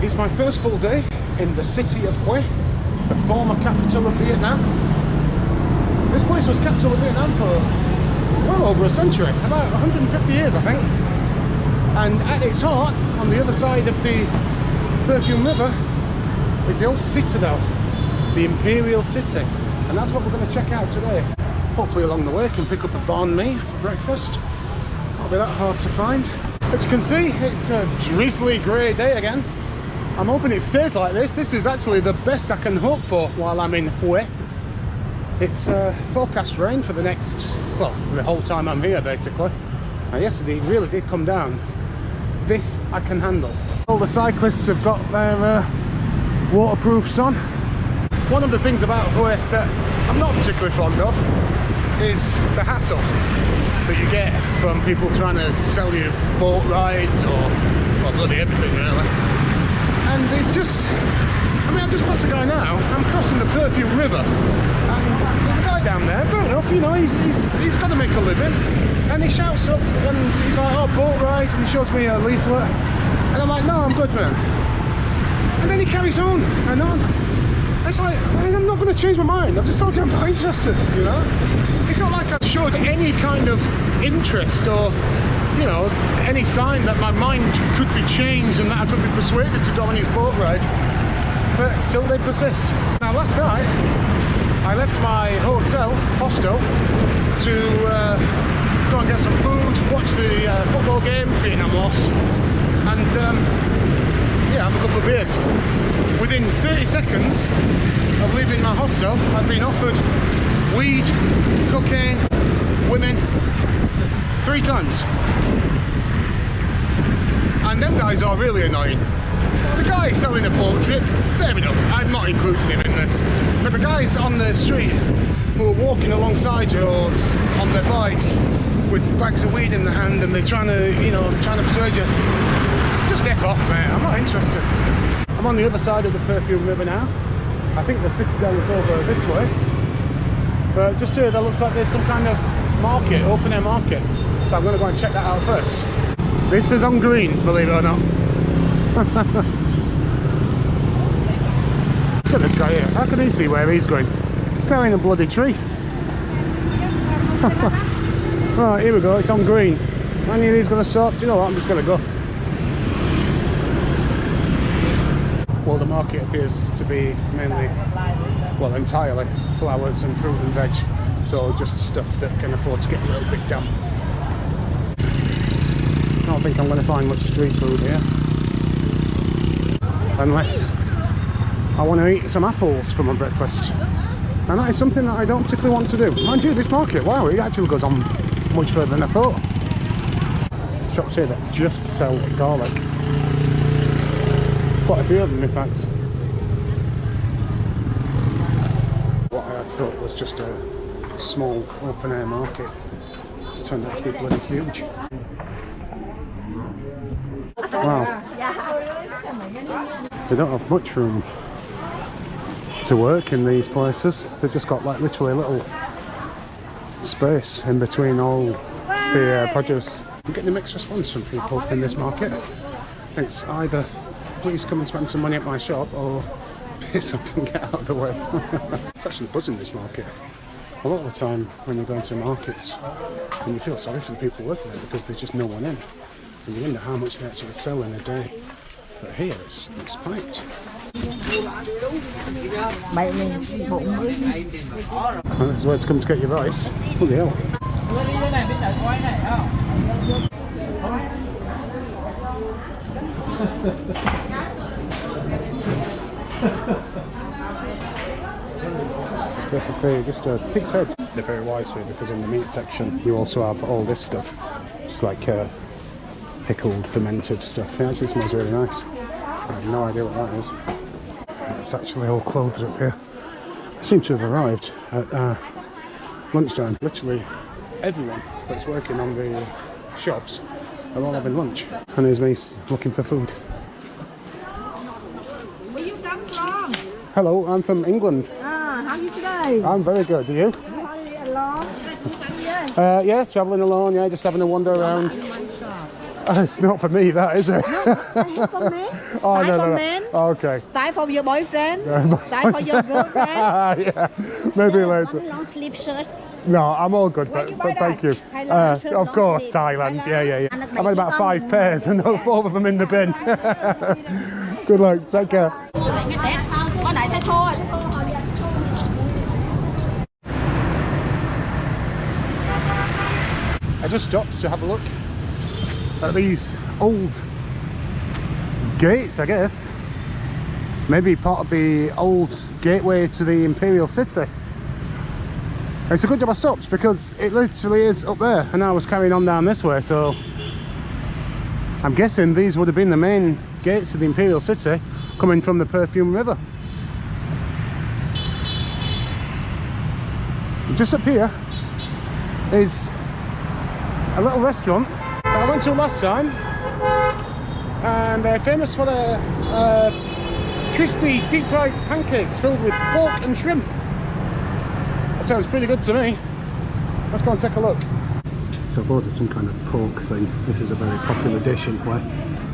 It's my first full day in the city of Hue, the former capital of Vietnam. This place was capital of Vietnam for well over a century, about 150 years I think. And at its heart, on the other side of the Perfume River, is the old citadel, the Imperial City. And that's what we're going to check out today. Hopefully along the way can pick up a banh mi for breakfast. Can't be that hard to find. As you can see, it's a drizzly grey day again. I'm hoping it stays like this. This is actually the best I can hope for while I'm in Hue. It's forecast rain for the next, well, for the whole time I'm here basically. And yesterday it really did come down. This I can handle. All the cyclists have got their waterproofs on. One of the things about Hue that I'm not particularly fond of is the hassle that you get from people trying to sell you boat rides or well, bloody everything really. And it's just, I mean, I've just passed a guy now, I'm crossing the Perfume River, and there's a guy down there, fair enough, you know, he's got to make a living, and he shouts up, and he's like, oh, boat ride, and he shows me a leaflet, and I'm like, no, I'm good, man. And then he carries on, and on. It's like, I mean, I'm not going to change my mind, I've just told you I'm not interested, you know? It's not like I showed any kind of interest or, you know, any sign that my mind could be changed and that I could be persuaded to go on his boat ride, but still they persist. Now last night I left my hostel to go and get some food, watch the football game, being I'm lost, and yeah, have a couple of beers. Within 30 seconds of leaving my hostel, I'd been offered weed, cocaine, women 3 times. And them guys are really annoying. The guy selling a portrait, fair enough, I'm not including him in this. But the guys on the street who are walking alongside you or on their bikes with bags of weed in their hand and they're trying to, you know, trying to persuade you, just F off, mate, I'm not interested. I'm on the other side of the Perfume River now. I think the citadel is over this way. But just here, there looks like there's some kind of market, open air market. So I'm going to go and check that out first. This is on green, believe it or not. Look at this guy here. How can he see where he's going? He's carrying a bloody tree. Right, here we go. It's on green. Any of these going to stop? Do you know what? I'm just going to go. Well, the market appears to be mainly, well, entirely flowers and fruit and veg. So just stuff that can afford to get a little bit damp. I don't think I'm going to find much street food here. Unless I want to eat some apples for my breakfast. And that is something that I don't particularly want to do. Mind you, this market, wow, it actually goes on much further than I thought. Shops here that just sell garlic. Quite a few of them, in fact. What I thought was just a small open air market, it's turned out to be bloody huge. Wow. They don't have much room to work in these places. They've just got like literally a little space in between all the produce. I'm getting a mixed response from people in this market. It's either please come and spend some money at my shop or piss up and get out of the way. It's actually buzzing, this market. A lot of the time when you're going to markets and you feel sorry for the people working there because there's just no one in. And you wonder how much they actually sell in a day. But here it's packed. And this is where to come to get your rice. Holy hell. It's basically just a pig's head. They're very wise here because in the meat section you also have all this stuff. It's like pickled, fermented stuff. It actually smells really nice. I have no idea what that is. It's actually all clothed up here. I seem to have arrived at lunchtime. Literally everyone that's working on the shops are all having lunch. And there's me looking for food. Where you come from? Hello, I'm from England. How are you today? I'm very good. Are you? You alone? Yeah, travelling alone. Yeah, just having a wander around. It's not for me, that, is it? Style for men. Oh, Style no, for no. men. Okay. Style for your boyfriend. Style for your girlfriend. Yeah, maybe later. One long sleeve shirt. No, I'm all good, Where but, you buy thank that? you. Thailand, shirt, Of long course, sleeve. Thailand. Yeah. And I've had about 5 pairs and 4 of them in the bin. Good luck, take care. I just stopped to have a look at these old gates, I guess. Maybe part of the old gateway to the Imperial City. It's a good job I stopped because it literally is up there and I was carrying on down this way, so I'm guessing these would have been the main gates to the Imperial City coming from the Perfume River. Just up here is a little restaurant that I went to last time, and they're famous for their crispy deep fried pancakes filled with pork and shrimp. That sounds pretty good to me. Let's go and take a look. So I've ordered some kind of pork thing. This is a very popular dish in Hue,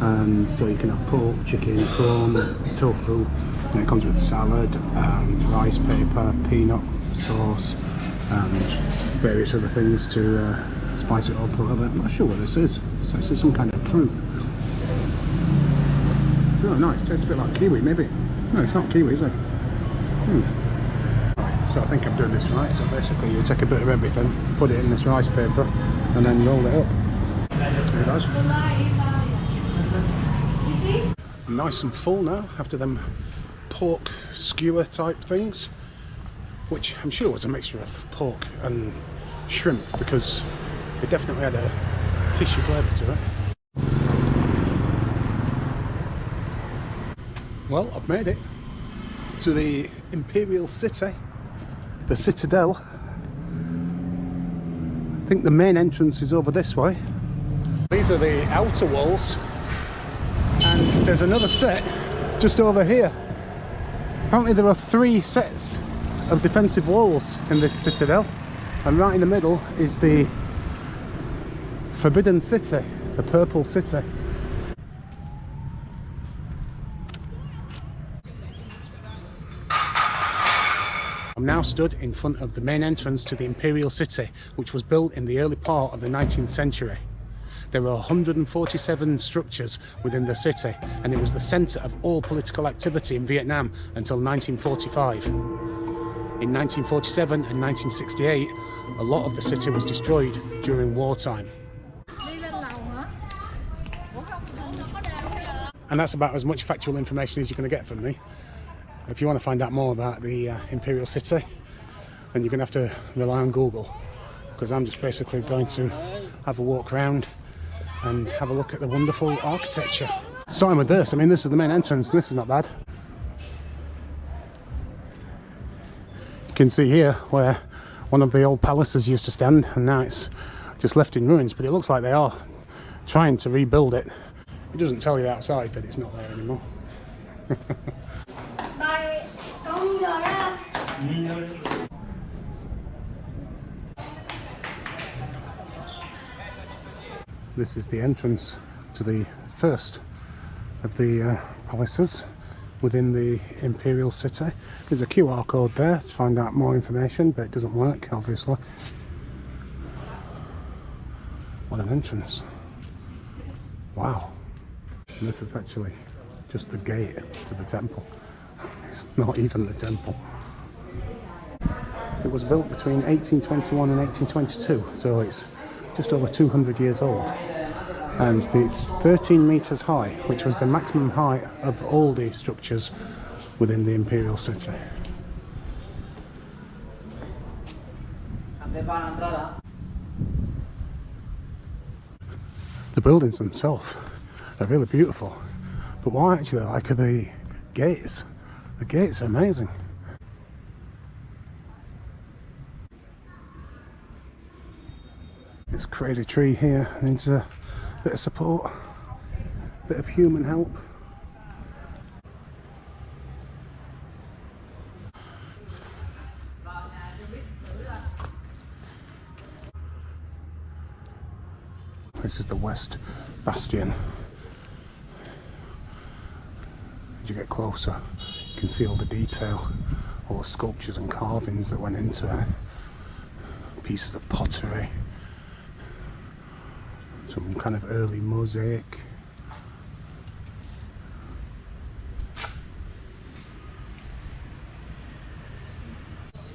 and so you can have pork, chicken, prawn, tofu, and it comes with salad and rice paper, peanut sauce and various other things to spice it up a little bit. I'm not sure what this is. So this is some kind of fruit. Oh nice, tastes a bit like kiwi maybe. No, it's not kiwi, is it? So I think I'm doing this right. So basically you take a bit of everything, put it in this rice paper and then roll it up. I'm nice and full now after them pork skewer type things, which I'm sure was a mixture of pork and shrimp because it definitely had a fishy flavour to it. Well, I've made it to the Imperial City, the citadel. I think the main entrance is over this way. These are the outer walls, and there's another set just over here. Apparently there are 3 sets of defensive walls in this citadel, and right in the middle is the Forbidden City, the Purple City. I'm now stood in front of the main entrance to the Imperial City, which was built in the early part of the 19th century. There were 147 structures within the city, and it was the centre of all political activity in Vietnam until 1945. In 1947 and 1968, a lot of the city was destroyed during wartime. And that's about as much factual information as you're going to get from me. If you want to find out more about the Imperial City, then you're going to have to rely on Google, because I'm just basically going to have a walk around and have a look at the wonderful architecture. Starting with this, I mean this is the main entrance, and this is not bad. You can see here where one of the old palaces used to stand, and now it's just left in ruins, but it looks like they are trying to rebuild it. It doesn't tell you outside that it's not there anymore. This is the entrance to the first of the palaces within the Imperial City. There's a QR code there to find out more information, but it doesn't work, obviously. What an entrance. Wow. And this is actually just the gate to the temple. It's not even the temple. It was built between 1821 and 1822, so it's just over 200 years old. And it's 13 meters high, which was the maximum height of all the structures within the Imperial City. The buildings themselves are really beautiful, but what I actually like are the gates. The gates are amazing. This crazy tree here needs a bit of support, a bit of human help. This is the west bastion. As you get closer, you can see all the detail, all the sculptures and carvings that went into it. Pieces of pottery, some kind of early mosaic.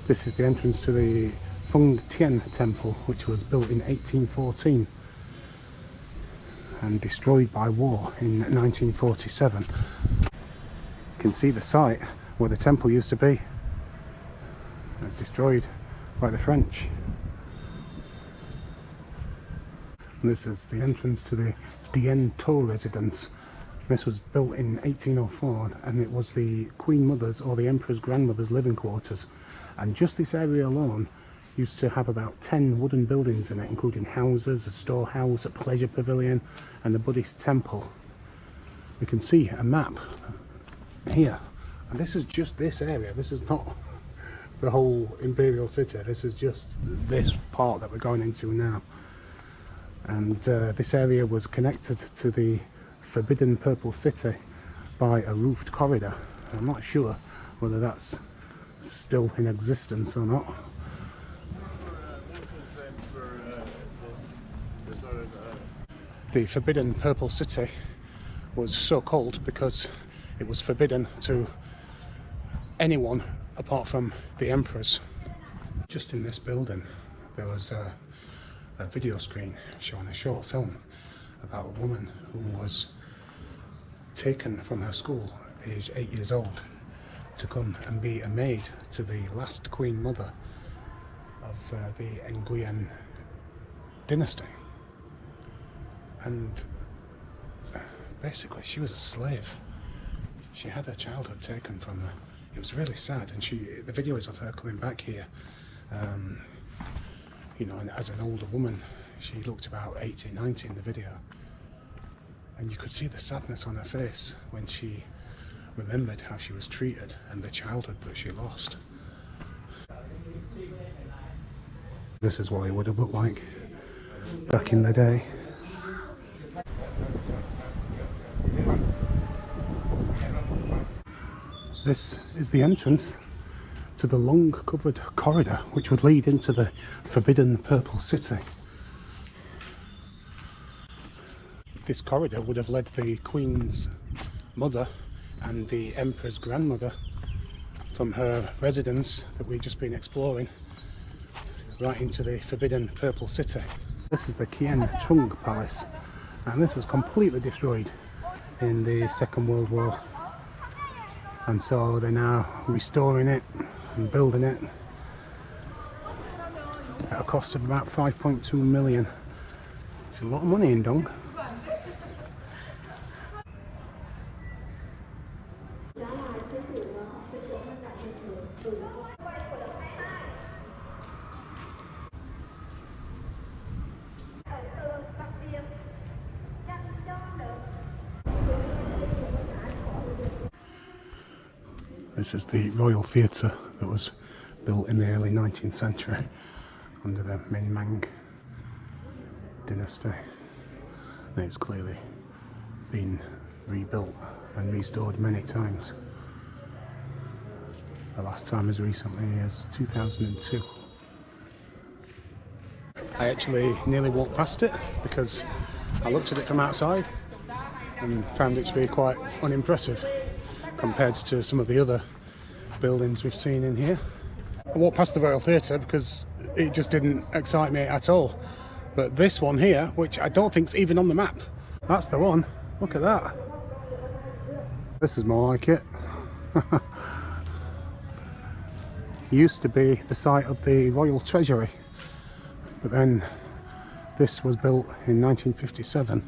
This is the entrance to the Feng Tian Temple, which was built in 1814 and destroyed by war in 1947. You can see the site where the temple used to be. It was destroyed by the French. And this is the entrance to the Dien To residence. This was built in 1804 and it was the Queen Mother's or the Emperor's grandmother's living quarters. And just this area alone used to have about 10 wooden buildings in it, including houses, a storehouse, a pleasure pavilion and a Buddhist temple. We can see a map here, and this is just this area. This is not the whole Imperial City. This is just this part that we're going into now. And this area was connected to the Forbidden Purple City by a roofed corridor. I'm not sure whether that's still in existence or not. The Forbidden Purple City was so called because it was forbidden to anyone apart from the emperors. Just in this building there was a video screen showing a short film about a woman who was taken from her school aged 8 years old to come and be a maid to the last Queen Mother of the Nguyen dynasty. And basically she was a slave. She had her childhood taken from her. It was really sad, and the video is of her coming back here, you know, and as an older woman. She looked about 80, 90 in the video, and you could see the sadness on her face when she remembered how she was treated and the childhood that she lost. This is what it would have looked like back in the day. This is the entrance to the long covered corridor which would lead into the Forbidden Purple City. This corridor would have led the Queen's mother and the Emperor's grandmother from her residence that we've just been exploring right into the Forbidden Purple City. This is the Kien Trung Palace, and this was completely destroyed in the Second World War, and so they're now restoring it and building it at a cost of about 5.2 million. It's a lot of money in Dong. This is the Royal Theatre that was built in the early 19th century under the Minmang dynasty. And it's clearly been rebuilt and restored many times. The last time as recently as 2002. I actually nearly walked past it because I looked at it from outside and found it to be quite unimpressive compared to some of the other buildings we've seen in here. I walked past the Royal Theatre because it just didn't excite me at all. But this one here, which I don't think's even on the map, that's the one. Look at that. This is more like it. Used to be the site of the Royal Treasury, but then this was built in 1957.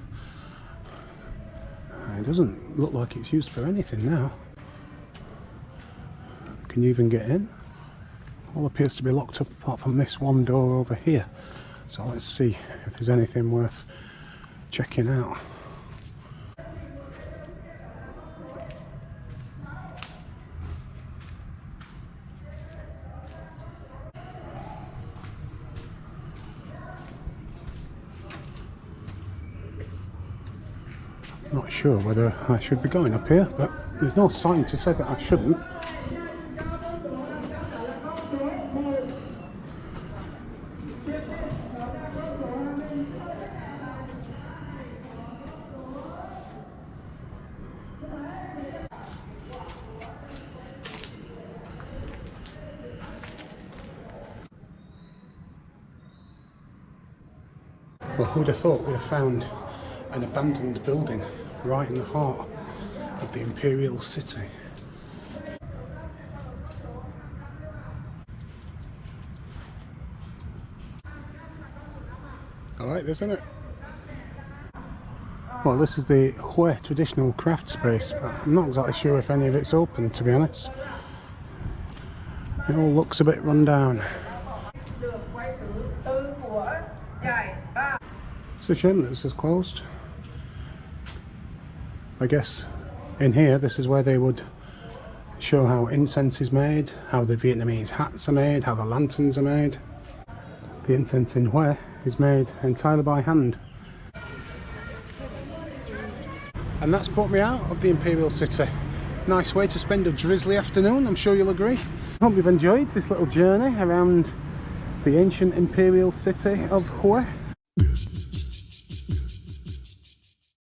It doesn't look like it's used for anything now. Can you even get in? All appears to be locked up apart from this one door over here. So let's see if there's anything worth checking out. Not sure whether I should be going up here, but there's no sign to say that I shouldn't. Well, who'd have thought we'd have found an abandoned building right in the heart of the Imperial City. I like this, isn't it? Well, this is the Hue traditional craft space, but I'm not exactly sure if any of it's open, to be honest. It all looks a bit run down. It's a shame that this is closed. I guess in here this is where they would show how incense is made, how the Vietnamese hats are made, how the lanterns are made. The incense in Hue is made entirely by hand. And that's brought me out of the Imperial City. Nice way to spend a drizzly afternoon, I'm sure you'll agree. Hope you've enjoyed this little journey around the ancient Imperial City of Hue.